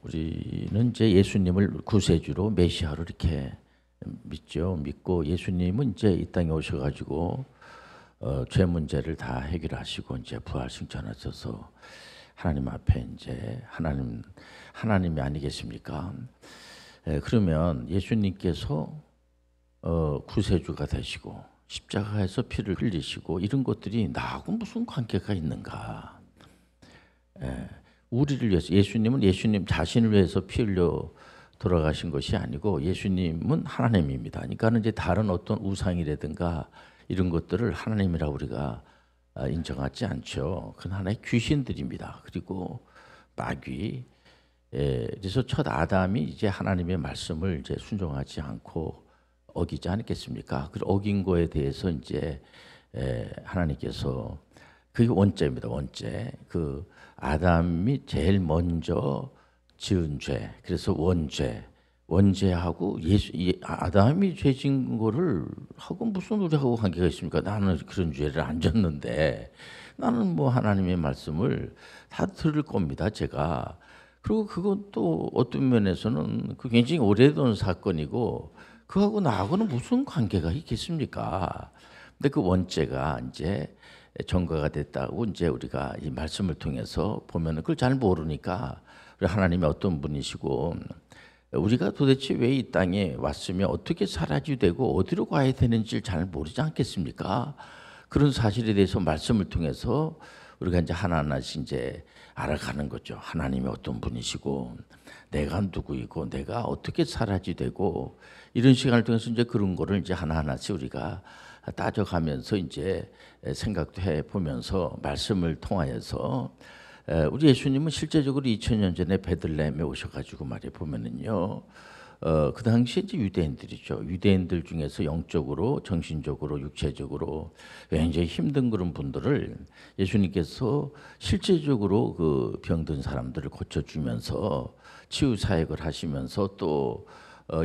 우리는 이제 예수님을 구세주로 메시아로 이렇게 믿죠. 믿고 예수님은 이제 이 땅에 오셔가지고 죄 문제를 다 해결하시고 이제 부활 승천하셔서 하나님 앞에 이제 하나님이 아니겠습니까? 그러면 예수님께서 구세주가 되시고 십자가에서 피를 흘리시고 이런 것들이 나하고 무슨 관계가 있는가? 우리를 위해서 예수님 자신을 위해서 피 흘려 돌아가신 것이 아니고 예수님은 하나님입니다. 그러니까는 이제 다른 어떤 우상이라든가 이런 것들을 하나님이라고 우리가 인정하지 않죠. 그건 하나의 귀신들입니다. 그리고 마귀. 그래서 첫 아담이 이제 하나님의 말씀을 이제 순종하지 않고 어기지 않겠습니까? 그 어긴 거에 대해서 이제 하나님께서 그게 원죄입니다. 원죄. 그 아담이 제일 먼저 지은 죄. 그래서 원죄하고 아담이 죄 지은 거를 하고 무슨 우리하고 관계가 있습니까? 나는 그런 죄를 안 졌는데 나는 뭐 하나님의 말씀을 다 들을 겁니다. 제가. 그리고 그건 또 어떤 면에서는 그 굉장히 오래된 사건이고 그하고 나하고는 무슨 관계가 있겠습니까? 근데 그 원죄가 이제 전가가 됐다고 이제 우리가 이 말씀을 통해서 보면은 그걸 잘 모르니까 하나님이 어떤 분이시고 우리가 도대체 왜 이 땅에 왔으며 어떻게 살아야 되고 어디로 가야 되는지를 잘 모르지 않겠습니까? 그런 사실에 대해서 말씀을 통해서 우리가 이제 하나하나씩 이제 알아가는 거죠. 하나님이 어떤 분이시고 내가 누구이고 내가 어떻게 살아야 되고 이런 시간을 통해서 이제 그런 거를 이제 하나하나씩 우리가 따져가면서 이제 생각도 해 보면서 말씀을 통하여서 우리 예수님은 실제적으로 2000년 전에 베들레헴에 오셔가지고 말해 보면은요, 그 당시에 이제 유대인들이죠. 유대인들 중에서 영적으로, 정신적으로, 육체적으로 굉장히 힘든 그런 분들을 예수님께서 실제적으로 그 병든 사람들을 고쳐주면서 치유 사역을 하시면서 또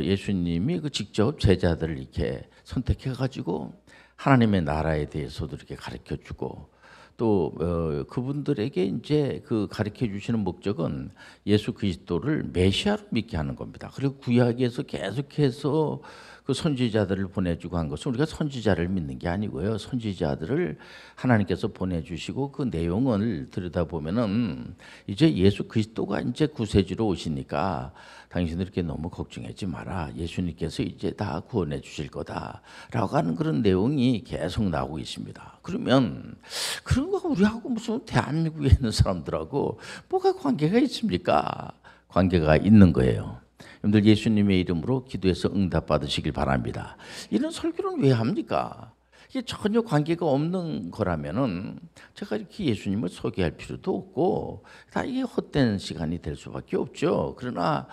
예수님이 그 직접 제자들을 이렇게 선택해가지고 하나님의 나라에 대해서도 이렇게 가르쳐주고 또 그분들에게 이제 그 가르쳐 주시는 목적은 예수 그리스도를 메시아로 믿게 하는 겁니다. 그리고 구약에서 계속해서 그 선지자들을 보내주고 한 것은 우리가 선지자를 믿는 게 아니고요. 선지자들을 하나님께서 보내주시고 그 내용을 들여다보면은 이제 예수 그리스도가 이제 구세주로 오시니까 당신들 이렇게 너무 걱정하지 마라. 예수님께서 이제 다 구원해 주실 거다라고 하는 그런 내용이 계속 나오고 있습니다. 그러면 그런 거 우리하고 무슨 대한민국에 있는 사람들하고 뭐가 관계가 있습니까? 관계가 있는 거예요. 여러분들 예수님의 이름으로 기도해서 응답 받으시길 바랍니다. 이런 설교는 왜 합니까? 이게 전혀 관계가 없는 거라면은 제가 이렇게 예수님을 소개할 필요도 없고 다 이게 헛된 시간이 될 수밖에 없죠. 그러나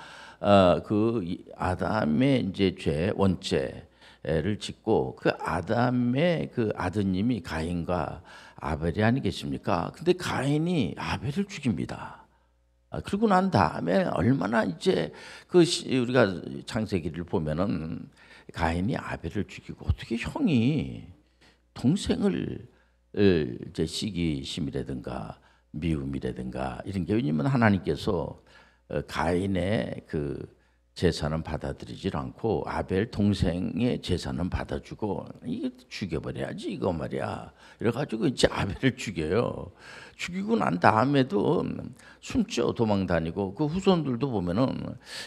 그 아담의 이제 죄 원죄를 짓고 그 아담의 그 아드님이 가인과 아벨이 아니겠습니까? 근데 가인이 아벨을 죽입니다. 그러고 난 다음에 얼마나 이제 그 우리가 창세기를 보면은 가인이 아벨을 죽이고 어떻게 형이 동생을 이제 시기심이라든가 미움이라든가 이런 게 왜냐면 하나님께서 가인의 그 재산은 받아들이질 않고 아벨 동생의 재산은 받아주고 이게 죽여버려야지 이거 말이야. 이래가지고 이제 아벨을 죽여요. 죽이고 난 다음에도 숨죠. 도망다니고 그 후손들도 보면은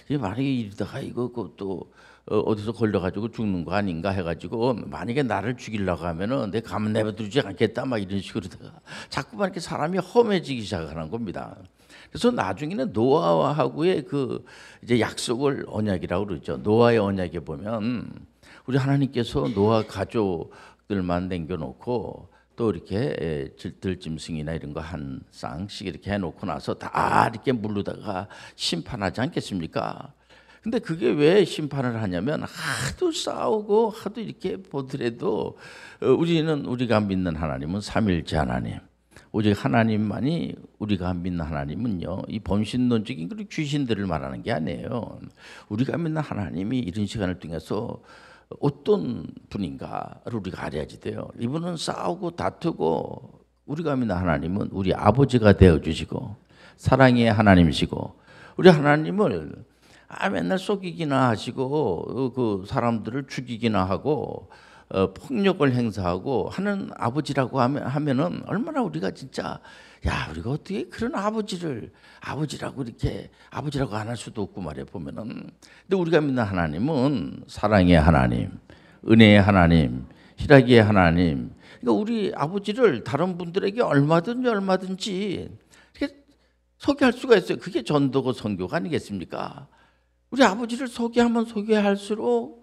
이 만약에 이러다가 이거 또 어디서 걸려가지고 죽는 거 아닌가 해가지고 만약에 나를 죽이려고 하면은 내 가만 내버려두지 않겠다 막 이런 식으로다가 자꾸만 이렇게 사람이 험해지기 시작하는 겁니다. 그래서 나중에는 노아하고의 그 이제 약속을 언약이라고 그러죠. 노아의 언약에 보면 우리 하나님께서 노아 가족들만 남겨놓고 또 이렇게 들짐승이나 이런 거 한 쌍씩 이렇게 해놓고 나서 다 이렇게 물르다가 심판하지 않겠습니까? 근데 그게 왜 심판을 하냐면 하도 싸우고 하도 이렇게 보더라도 우리가 믿는 하나님은 삼일째 하나님. 오직 하나님만이 우리가 믿는 하나님은요. 이 범신론적인 그리고 귀신들을 말하는 게 아니에요. 우리가 믿는 하나님이 이런 시간을 통해서 어떤 분인가를 우리가 알아야지 돼요. 이분은 싸우고 다투고 우리가 믿는 하나님은 우리 아버지가 되어주시고 사랑의 하나님이시고 우리 하나님을 맨날 속이기나 하시고 그 사람들을 죽이기나 하고 폭력을 행사하고 하는 아버지라고 하면은 얼마나 우리가 진짜 야 우리가 어떻게 그런 아버지라고 이렇게 아버지라고 안 할 수도 없고 말이야 보면은. 근데 우리가 믿는 하나님은 사랑의 하나님, 은혜의 하나님, 희락의 하나님. 그러니까 우리 아버지를 다른 분들에게 얼마든지 이렇게 소개할 수가 있어요. 그게 전도고 선교가 아니겠습니까? 우리 아버지를 소개하면 소개할수록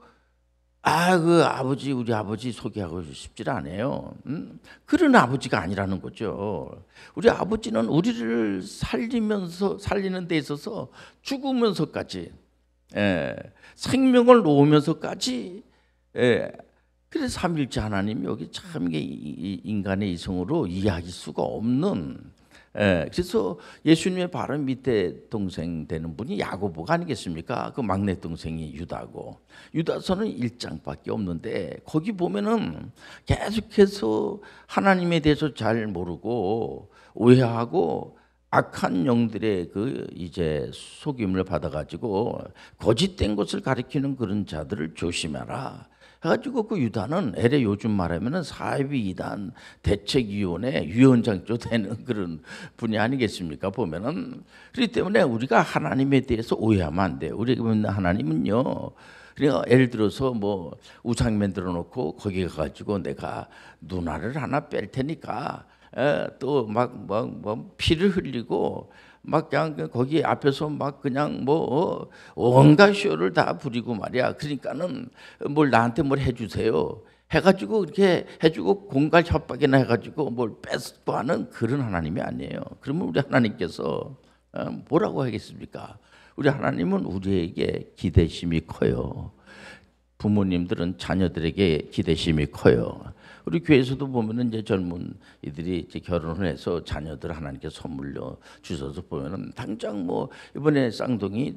우리 아버지 소개하고 싶지 않아요. 그런 아버지가 아니라는 거죠. 우리 아버지는 우리를 살리는 데 있어서 죽으면서까지, 생명을 놓으면서까지, 그래서 삼일째 하나님이 여기 참 이게 인간의 이성으로 이해할 수가 없는. 그래서 예수님의 바로 밑에 동생 되는 분이 야고보가 아니겠습니까? 그 막내 동생이 유다고. 유다서는 1장밖에 없는데 거기 보면은 계속해서 하나님에 대해서 잘 모르고 오해하고 악한 영들의 그 이제 속임을 받아가지고 거짓된 것을 가리키는 그런 자들을 조심해라. 해가지고 그 유다는 LA 요즘 말하면은 사이비 이단 대책위원회 위원장조 되는 그런 분이 아니겠습니까? 보면은. 그렇기 때문에 우리가 하나님에 대해서 오해하면 안 돼요. 우리가 믿는 하나님은요. 그러니까 예를 들어서 뭐 우상 만들어 놓고 거기 가가지고 내가 누나를 하나 뺄 테니까 또 막 피를 흘리고 막 그냥 거기 앞에서 막 그냥 뭐 온갖 쇼를 다 부리고 말이야. 그러니까는 뭘 나한테 뭘 해주세요. 해가지고 이렇게 해주고 공갈 협박이나 해가지고 뭘 뺏고 하는 그런 하나님이 아니에요. 그러면 우리 하나님께서 뭐라고 하겠습니까? 우리 하나님은 우리에게 기대심이 커요. 부모님들은 자녀들에게 기대심이 커요. 우리 교회에서도 보면은 이제 젊은 이들이 이제 결혼을 해서 자녀들 하나님께 선물로 주셔서 보면은 당장 뭐 이번에 쌍둥이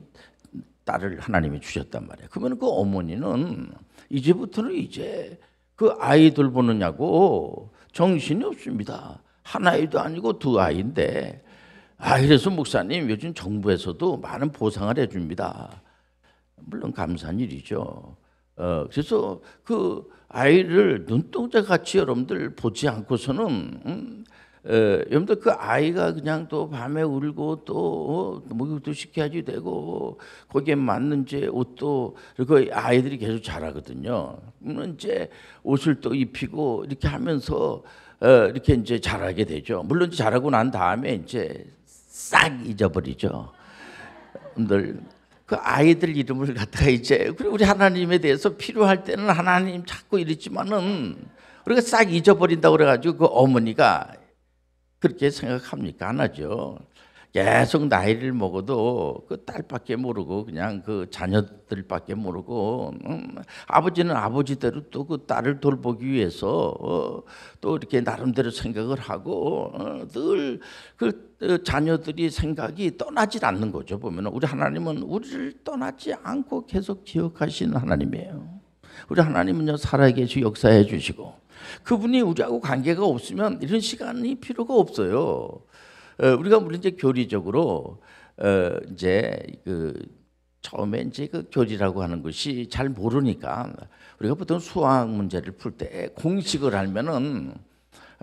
딸을 하나님이 주셨단 말이에요. 그러면 그 어머니는 이제부터는 이제 그 아이들 보느냐고 정신이 없습니다. 한 아이도 아니고 두 아이인데 그래서 목사님 요즘 정부에서도 많은 보상을 해줍니다. 물론 감사한 일이죠. 그래서 그 아이를 눈동자 같이 여러분들 보지 않고서는 여러분들 그 아이가 그냥 또 밤에 울고 또 목욕도 시켜야지 되고 거기에 맞는 이제 옷도 그 아이들이 계속 자라거든요. 그러면 이제 옷을 또 입히고 이렇게 하면서 이렇게 이제 자라게 되죠. 물론 자라고 난 다음에 이제 싹 잊어버리죠. 여러분들 그 아이들 이름을 갖다가 이제 우리 하나님에 대해서 필요할 때는 하나님 찾고 이랬지만은 우리가 싹 잊어버린다고 그래가지고 그 어머니가 그렇게 생각합니까? 안 하죠. 계속 나이를 먹어도 그 딸밖에 모르고 그냥 그 자녀들밖에 모르고 아버지는 아버지대로 또 그 딸을 돌보기 위해서 또 이렇게 나름대로 생각을 하고 늘 그 자녀들이 생각이 떠나질 않는 거죠. 보면 우리 하나님은 우리를 떠나지 않고 계속 기억하시는 하나님이에요. 우리 하나님은요 살아계시고 역사해 주시고 그분이 우리하고 관계가 없으면 이런 시간이 필요가 없어요. 우리가 물론 이제 교리적으로 이제 그 처음에 이제 그 교리라고 하는 것이 잘 모르니까 우리가 보통 수학 문제를 풀 때 공식을 알면은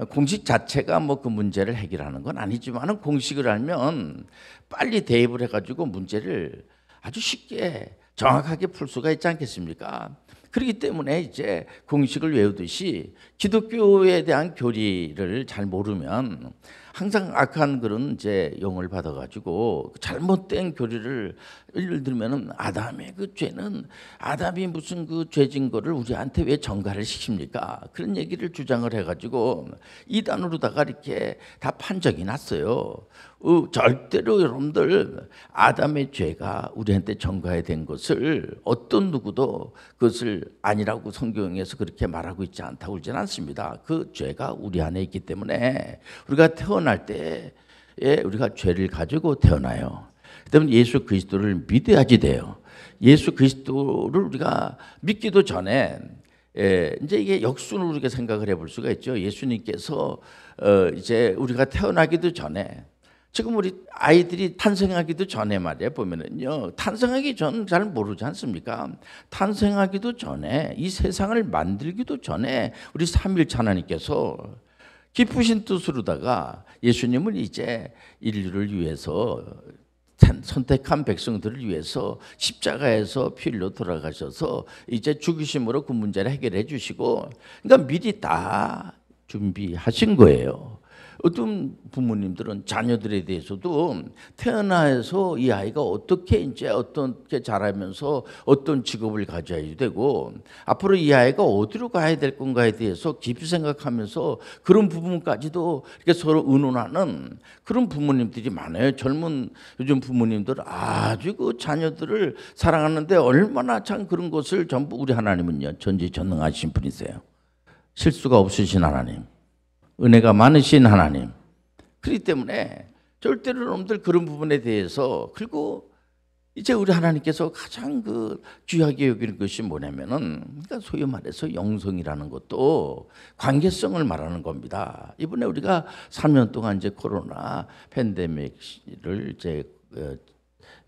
공식 자체가 뭐 그 문제를 해결하는 건 아니지만은 공식을 알면 빨리 대입을 해가지고 문제를 아주 쉽게 정확하게 풀 수가 있지 않겠습니까? 그렇기 때문에 이제 공식을 외우듯이 기독교에 대한 교리를 잘 모르면 항상 악한 그런 이제 용을 받아가지고 잘못된 교리를 예를 들면은 아담의 그 죄는 아담이 무슨 그 죄진 거를 우리한테 왜 전가를 시킵니까? 그런 얘기를 주장을 해가지고 이단으로다가 이렇게 다 판정이 났어요. 절대로 여러분들 아담의 죄가 우리한테 전가된 것을 어떤 누구도 그것을 아니라고 성경에서 그렇게 말하고 있지 않다고 그러진 않습니다. 그 죄가 우리 안에 있기 때문에 우리가 태어날 때 우리가 죄를 가지고 태어나요. 그다음에 예수 그리스도를 믿어야지 돼요. 예수 그리스도를 우리가 믿기도 전에 이제 이게 역순으로 우리가 생각을 해볼 수가 있죠. 예수님께서 이제 우리가 태어나기도 전에 지금 우리 아이들이 탄생하기도 전에 말이에요. 보면은요. 탄생하기 전 잘 모르지 않습니까? 탄생하기도 전에 이 세상을 만들기도 전에 우리 삼위일체 하나님께서 깊으신 뜻으로다가 예수님을 이제 인류를 위해서 선택한 백성들을 위해서 십자가에서 피 흘려 돌아가셔서 이제 죽으심으로 그 문제를 해결해 주시고 그러니까 미리 다 준비하신 거예요. 어떤 부모님들은 자녀들에 대해서도 태어나서 이 아이가 어떻게 이제 어떻게 자라면서 어떤 직업을 가져야 되고 앞으로 이 아이가 어디로 가야 될 건가에 대해서 깊이 생각하면서 그런 부분까지도 이렇게 서로 의논하는 그런 부모님들이 많아요. 젊은 요즘 부모님들 아주 그 자녀들을 사랑하는데 얼마나 참 그런 것을 전부 우리 하나님은요 전지전능하신 분이세요. 실수가 없으신 하나님. 은혜가 많으신 하나님. 그렇기 때문에 절대로 여러분들 그런 부분에 대해서 그리고 이제 우리 하나님께서 가장 그 귀하게 여기는 것이 뭐냐면은 그러니까 소위 말해서 영성이라는 것도 관계성을 말하는 겁니다. 이번에 우리가 3년 동안 이제 코로나 팬데믹을 이제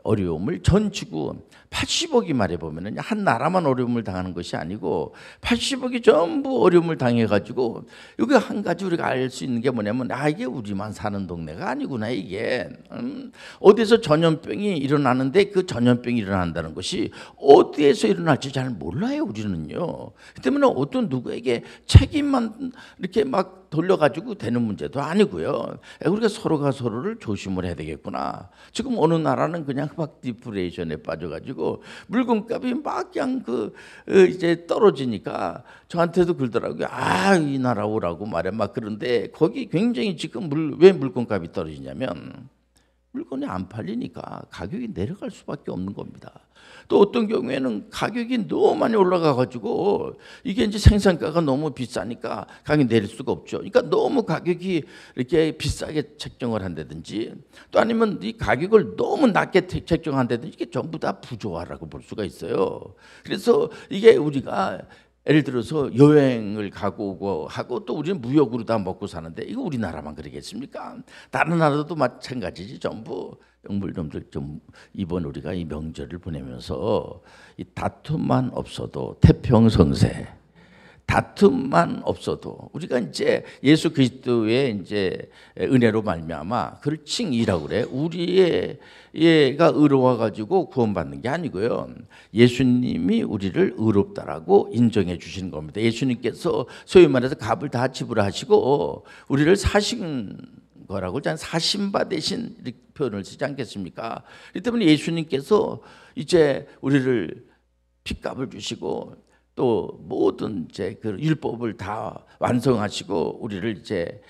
어려움을 전 지구 80억이 말해보면 한 나라만 어려움을 당하는 것이 아니고 80억이 전부 어려움을 당해가지고 여기 한 가지 우리가 알 수 있는 게 뭐냐면 이게 우리만 사는 동네가 아니구나. 이게 어디서 전염병이 일어나는데 그 전염병이 일어난다는 것이 어디에서 일어날지 잘 몰라요. 우리는요. 그 때문에 어떤 누구에게 책임만 이렇게 막 돌려가지고 되는 문제도 아니고요. 우리가 서로가 서로를 조심을 해야 되겠구나. 지금 어느 나라는 그냥 막 디프레이션에 빠져가지고 물건값이 막 그냥 이제 떨어지니까 저한테도 그러더라고요. 이 나라 오라고 말해 막 그런데 거기 굉장히 지금 왜 물건값이 떨어지냐면 물건이 안 팔리니까 가격이 내려갈 수밖에 없는 겁니다. 또 어떤 경우에는 가격이 너무 많이 올라가가지고 이게 이제 생산가가 너무 비싸니까 가격이 내릴 수가 없죠. 그러니까 너무 가격이 이렇게 비싸게 책정을 한다든지 또 아니면 이 가격을 너무 낮게 책정한다든지 이게 전부 다 부조화라고 볼 수가 있어요. 그래서 이게 우리가 예를 들어서 여행을 가고 오고 하고 또 우리는 무역으로 다 먹고 사는데 이거 우리나라만 그러겠습니까? 다른 나라도 마찬가지지 전부. 영물놈들 좀 이번 우리가 이 명절을 보내면서 이 다툼만 없어도 태평성세, 다툼만 없어도 우리가 이제 예수 그리스도의 이제 은혜로 말미암아 그를 칭의라고 그래. 우리의 얘가 의로워 가지고 구원받는 게 아니고요. 예수님이 우리를 의롭다라고 인정해 주시는 겁니다. 예수님께서 소위 말해서 값을 다 지불하시고 우리를 사신 거라고 사신바 대신 이렇게 표현을 쓰지 않겠습니까? 그렇기 때문에 예수님께서 이제 우리를 핏값을 주시고 또 모든 이제 그 율법을 다 완성하시고 우리를 이제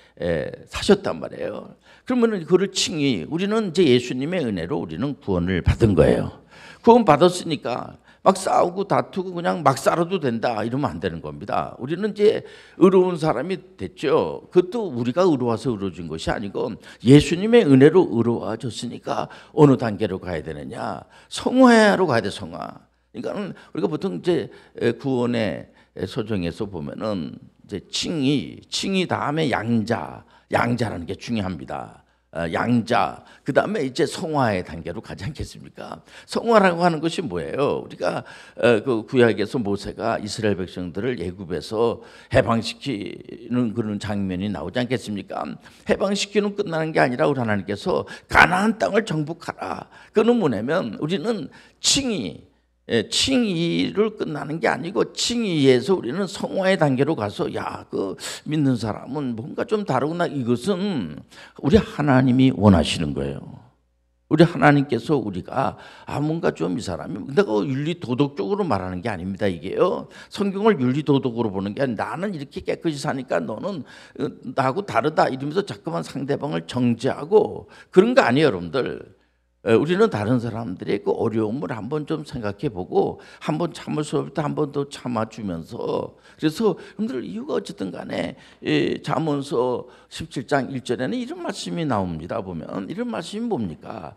사셨단 말이에요. 그러면은 그를 칭의 우리는 이제 예수님의 은혜로 우리는 구원을 받은 거예요. 구원 받았으니까 막 싸우고 다투고 그냥 막 살아도 된다 이러면 안 되는 겁니다. 우리는 이제 의로운 사람이 됐죠. 그것도 우리가 의로워서 의로워진 것이 아니고 예수님의 은혜로 의로워졌으니까 어느 단계로 가야 되느냐? 성화로 가야 돼. 성화. 그러니까 우리가 보통 이제 구원의 서정에서 보면은 이제 칭의 다음에 양자라는 게 중요합니다. 양자, 그 다음에 이제 성화의 단계로 가지 않겠습니까? 성화라고 하는 것이 뭐예요? 우리가 그 구약에서 모세가 이스라엘 백성들을 애굽에서 해방시키는 그런 장면이 나오지 않겠습니까? 해방시키는 끝나는 게 아니라 우리 하나님께서 가나안 땅을 정복하라. 그는 뭐냐면 우리는 칭의를 끝나는 게 아니고 칭의에서 우리는 성화의 단계로 가서 그 믿는 사람은 뭔가 좀 다르구나. 이것은 우리 하나님이 원하시는 거예요. 우리 하나님께서 우리가 뭔가 좀 이 사람이 내가 윤리 도덕적으로 말하는 게 아닙니다. 이게요. 성경을 윤리 도덕으로 보는 게 아니라 나는 이렇게 깨끗이 사니까 너는 나하고 다르다 이러면서 자꾸만 상대방을 정죄하고 그런 거 아니에요, 여러분들. 우리는 다른 사람들의 그 어려움을 한번 좀 생각해보고 한번 참을 수 없을 때 한 번 더 참아주면서 그래서 여러분들 이유가 어쨌든 간에 잠언서 17장 1절에는 이런 말씀이 나옵니다. 보면 이런 말씀이 뭡니까?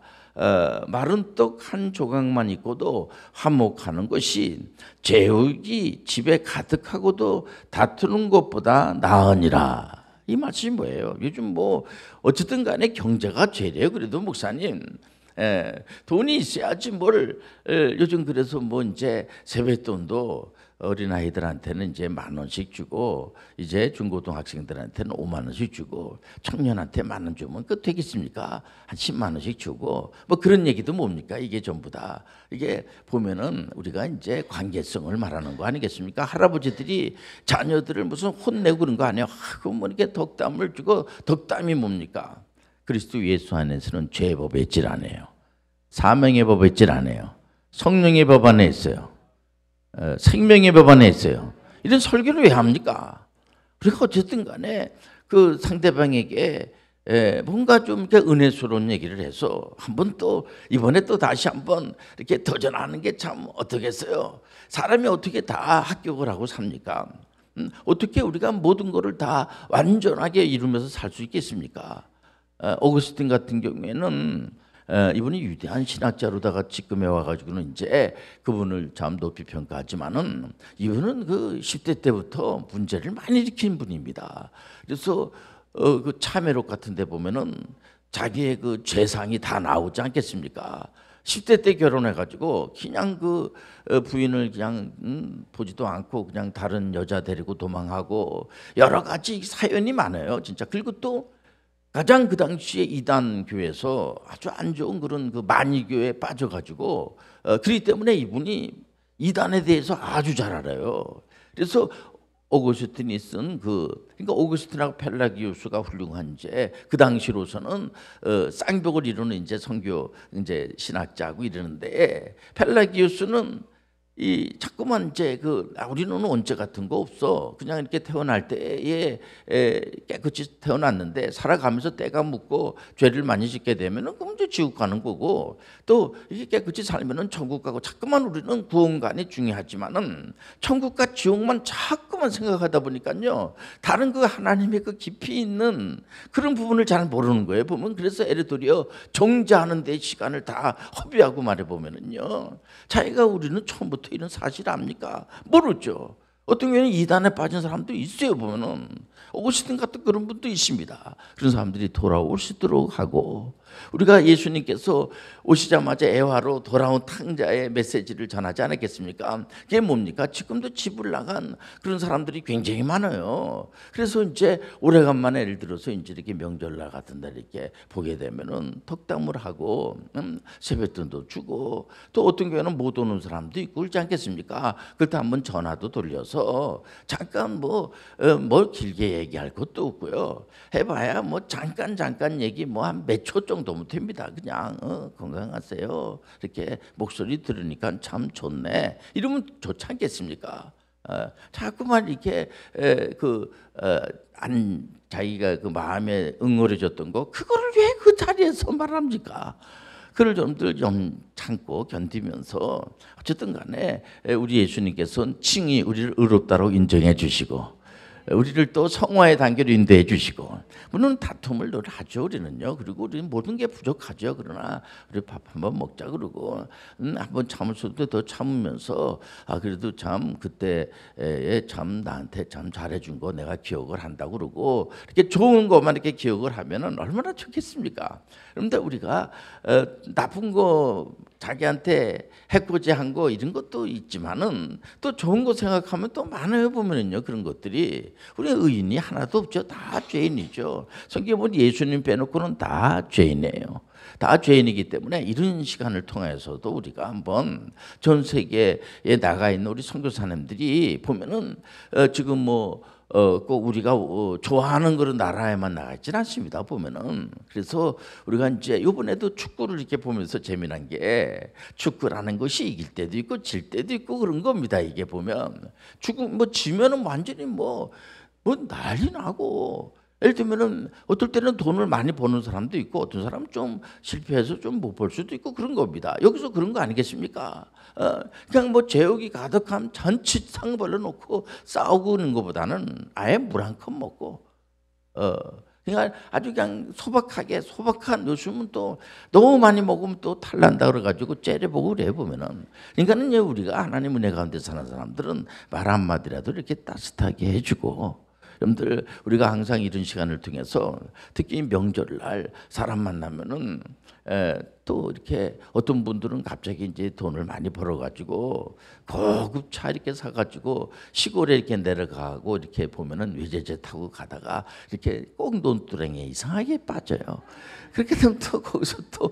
마른 떡 한 조각만 있고도 화목하는 것이 제육이 집에 가득하고도 다투는 것보다 나으니라. 이 말씀이 뭐예요? 요즘 뭐 어쨌든 간에 경제가 죄래요. 그래도 목사님, 돈이 있어야지 뭘, 요즘 그래서 뭐 이제 세뱃돈도 어린아이들한테는 이제 10,000원씩 주고, 이제 중고등학생들한테는 50,000원씩 주고, 청년한테 10,000원 주면 그 되겠습니까? 한 100,000원씩 주고, 뭐 그런 얘기도 뭡니까? 이게 전부 다. 이게 보면은 우리가 이제 관계성을 말하는 거 아니겠습니까? 할아버지들이 자녀들을 무슨 혼내고 그런 거 아니에요? 그럼 뭐 이렇게 덕담을 주고, 덕담이 뭡니까? 그리스도 예수 안에서는 죄의 법에 있질 않아요. 사명의 법에 있질 않아요. 성령의 법 안에 있어요. 생명의 법 안에 있어요. 이런 설교를 왜 합니까? 그러니까 어쨌든 간에 그 상대방에게 뭔가 좀 이렇게 은혜스러운 얘기를 해서 한번 또 이번에 또 다시 한번 이렇게 도전하는 게 참 어떻겠어요? 사람이 어떻게 다 합격을 하고 삽니까? 어떻게 우리가 모든 것을 다 완전하게 이루면서 살 수 있겠습니까? 오거스틴 같은 경우에는 이분이 위대한 신학자로다가 지금에 와가지고는 이제 그분을 참 높이 평가하지만은 이분은 그 10대 때부터 문제를 많이 일으킨 분입니다. 그래서 그 참회록 같은 데 보면은 자기의 그 죄상이 다 나오지 않겠습니까? 10대 때 결혼해가지고 그냥 그 부인을 그냥 보지도 않고 그냥 다른 여자 데리고 도망하고 여러 가지 사연이 많아요, 진짜. 그리고 또 가장 그 당시에 이단 교회에서 아주 안 좋은 그런 그 만이교회에 빠져가지고 그렇기 때문에 이분이 이단에 대해서 아주 잘 알아요. 그래서 오거스틴이 쓴 그러니까 오거스틴하고 펠라기우스가 훌륭한지 그 당시로서는 쌍벽을 이루는 이제 선교 이제 신학자고 이러는데 펠라기우스는 이 자꾸만 이제 우리는 언제 같은 거 없어. 그냥 이렇게 태어날 때에 깨끗이 태어났는데 살아가면서 때가 묻고 죄를 많이 짓게 되면은 그럼 이제 지옥 가는 거고 또 이게 깨끗이 살면은 천국 가고 자꾸만 우리는 구원관이 중요하지만은 천국과 지옥만 자꾸만 생각하다 보니까요 다른 그 하나님의 그 깊이 있는 그런 부분을 잘 모르는 거예요. 보면 그래서 에르도리어 정죄하는 데 시간을 다 허비하고 말해 보면은요 자기가 우리는 처음부터 이런 사실 압니까? 모르죠. 어떤 경우는 이단에 빠진 사람도 있어요. 보면은 오거스틴 같은 그런 분도 있습니다. 그런 사람들이 돌아올 수 있도록 하고 우리가 예수님께서 오시자마자 애화로 돌아온 탕자의 메시지를 전하지 않았겠습니까? 그게 뭡니까? 지금도 집을 나간 그런 사람들이 굉장히 많아요. 그래서 이제 오래간만에 예를 들어서 이제 이렇게 명절날 같은 날 이렇게 보게 되면은 덕담을 하고 세뱃돈도 주고 또 어떤 경우는 못 오는 사람도 있고 그렇지 않겠습니까? 그럴 때 한번 전화도 돌려서 잠깐 뭘 길게 얘기할 것도 없고요. 해봐야 뭐 잠깐 얘기 뭐 한 몇 초 정도면 됩니다. 그냥 건강하세요. 이렇게 목소리 들으니까 참 좋네. 이러면 좋지 않겠습니까? 자꾸만 이렇게 자기가 그 마음에 응어려졌던 거 그거를 왜 그 자리에서 말합니까? 그를 좀 참고 견디면서 어쨌든 간에 우리 예수님께서는 칭히 우리를 의롭다고 인정해 주시고 우리를 또 성화의 단계로 인도해 주시고 물론 다툼을 늘 하죠 우리는요. 그리고 우리는 모든 게 부족하죠. 그러나 우리 밥 한번 먹자 그러고 한번 참을 수도 더 참으면서 그래도 참 그때에 참 나한테 참 잘해준 거 내가 기억을 한다고 그러고 이렇게 좋은 것만 이렇게 기억을 하면은 얼마나 좋겠습니까? 그런데 우리가 나쁜 거 자기한테 해코지 한 거 이런 것도 있지만은 또 좋은 거 생각하면 또 많아요. 보면은요 그런 것들이 우리 의인이 하나도 없죠. 다 죄인이죠. 성경에 보면 예수님 빼놓고는 다 죄인이에요. 다 죄인이기 때문에 이런 시간을 통해서도 우리가 한번 전 세계에 나가 있는 우리 선교사님들이 보면은 지금 꼭 우리가 좋아하는 그런 나라에만 나가 있지는 않습니다. 보면은 그래서 우리가 이제 이번에도 축구를 이렇게 보면서 재미난 게 축구라는 것이 이길 때도 있고 질 때도 있고 그런 겁니다. 이게 보면 축구 지면은 완전히 난리 나고. 예를 들면은 어떨 때는 돈을 많이 버는 사람도 있고 어떤 사람은 좀 실패해서 좀 못 벌 수도 있고 그런 겁니다. 여기서 그런 거 아니겠습니까? 그냥 제욕이 가득한 전치 상 벌려놓고 싸우고 그런 것보다는 아예 물 한 컵 먹고 그러니까 아주 그냥 소박한 요즘은 또 너무 많이 먹으면 또 탈난다 그래가지고 째려보고 그래 보면은 그러니까는 우리가 하나님 은혜 가운데 사는 사람들은 말 한마디라도 이렇게 따뜻하게 해주고 여러분들 우리가 항상 이런 시간을 통해서 특히 명절날 사람 만나면은 또 이렇게 어떤 분들은 갑자기 이제 돈을 많이 벌어가지고 고급 차 이렇게 사가지고 시골에 이렇게 내려가고 이렇게 보면은 외제차 타고 가다가 이렇게 꼭 논두렁에 이상하게 빠져요. 그렇게 되면 또 거기서 또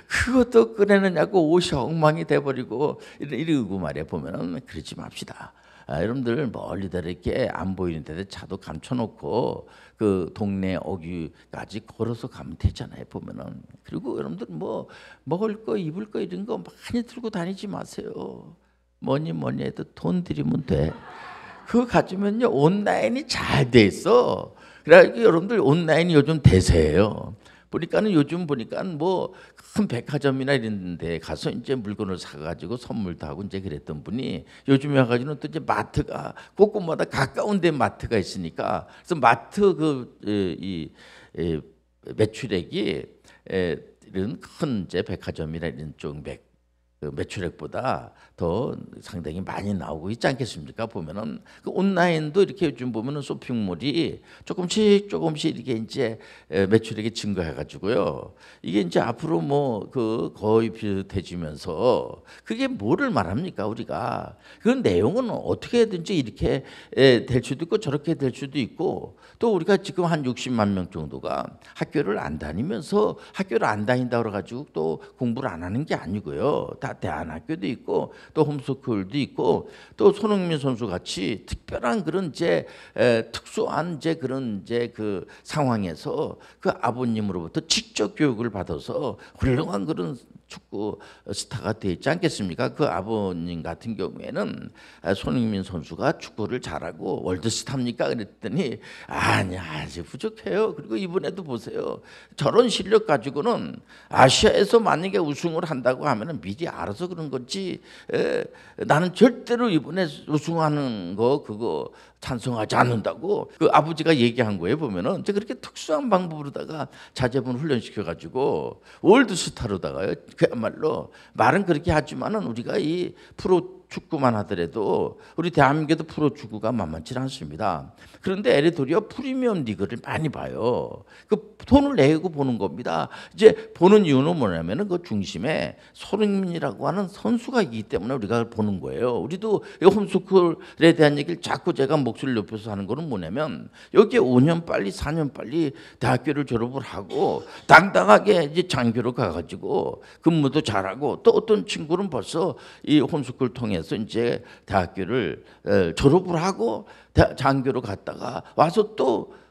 그것도 꺼내느냐고 옷이 엉망이 돼버리고 이러고 말이야. 보면은 그러지 맙시다. 여러분들 멀리다 이렇게 안 보이는 데다 차도 감춰놓고 그 동네 어귀까지 걸어서 가면 되잖아요. 보면은. 그리고 여러분들 뭐 먹을 거 입을 거 이런 거 많이 들고 다니지 마세요. 뭐니 해도 돈 들이면 돼. 그거 가지면요 온라인이 잘 돼 있어. 그래가지고 여러분들 온라인이 요즘 대세예요. 보니까는 요즘 보니까 뭐 큰 백화점이나 이런 데 가서 이제 물건을 사가지고 선물도 하고 이제 그랬던 분이 요즘에 와가지고는 또 이제 마트가 곳곳마다 가까운 데 마트가 있으니까 그래서 마트 이 매출액이 이런 큰 이제 백화점이나 이런 쪽 그 매출액보다 더 상당히 많이 나오고 있지 않겠습니까? 보면은 그 온라인도 이렇게 요즘 보면은 쇼핑몰이 조금씩 이렇게 이제 매출액이 증가해가지고요. 이게 이제 앞으로 뭐 그 거의 비슷해지면서 그게 뭐를 말합니까? 우리가 그 내용은 어떻게든지 이렇게 될 수도 있고 저렇게 될 수도 있고 또 우리가 지금 한 60만 명 정도가 학교를 안 다니면서 학교를 안 다닌다 그래가지고 또 공부를 안 하는 게 아니고요. 다 대안학교도 있고 또 홈스쿨도 있고 또 손흥민 선수 같이 특별한 그런 이제 특수한 이제 그런 이제 그 상황에서 그 아버님으로부터 직접 교육을 받아서 훌륭한 그런 축구 스타가 되지 않겠습니까? 그 아버님 같은 경우에는 손흥민 선수가 축구를 잘하고 월드스타입니까? 그랬더니 아니야 아직 부족해요. 그리고 이번에도 보세요. 저런 실력 가지고는 아시아에서 만약에 우승을 한다고 하면은 미리 알아서 그런 거지. 나는 절대로 이번에 우승하는 거 그거 찬성하지 않는다고 그 아버지가 얘기한 거예요. 보면은 이제 그렇게 특수한 방법으로다가 자제분 훈련시켜 가지고 월드스타로다가요. 그야말로 말은 그렇게 하지만은 우리가 이 프로 축구만 하더라도 우리 대한민국에도 프로 축구가 만만치 않습니다. 그런데 에리토리아 프리미엄 리그를 많이 봐요. 그 돈을 내고 보는 겁니다. 이제 보는 이유는 뭐냐면은 그 중심에 손흥민이라고 하는 선수가 있기 때문에 우리가 보는 거예요. 우리도 홈스쿨에 대한 얘기를 자꾸 제가 목소리를 높여서 하는 거는 뭐냐면 여기에 5년 빨리 4년 빨리 대학교를 졸업을 하고 당당하게 이제 장교로 가가지고 근무도 잘하고 또 어떤 친구는 벌써 이 홈스쿨 통해서 이제 대학교를 졸업을 하고 장교로 갔다가 와서 또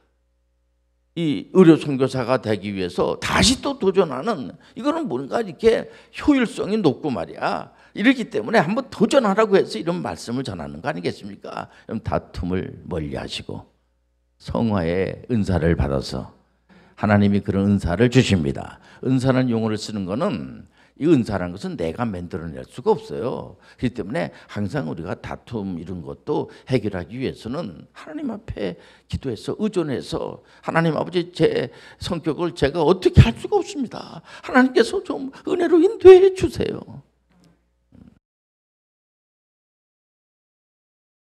이 의료 선교사가 되기 위해서 다시 또 도전하는 이거는 뭔가 이렇게 효율성이 높고 말이야. 이렇기 때문에 한번 도전하라고 해서 이런 말씀을 전하는 거 아니겠습니까? 그럼 다툼을 멀리하시고 성화의 은사를 받아서 하나님이 그런 은사를 주십니다. 은사라는 용어를 쓰는 거는 이 은사라는 것은 내가 만들어낼 수가 없어요. 그렇기 때문에 항상 우리가 다툼 이런 것도 해결하기 위해서는 하나님 앞에 기도해서 의존해서 하나님 아버지 제 성격을 제가 어떻게 할 수가 없습니다. 하나님께서 좀 은혜로 인도해 주세요.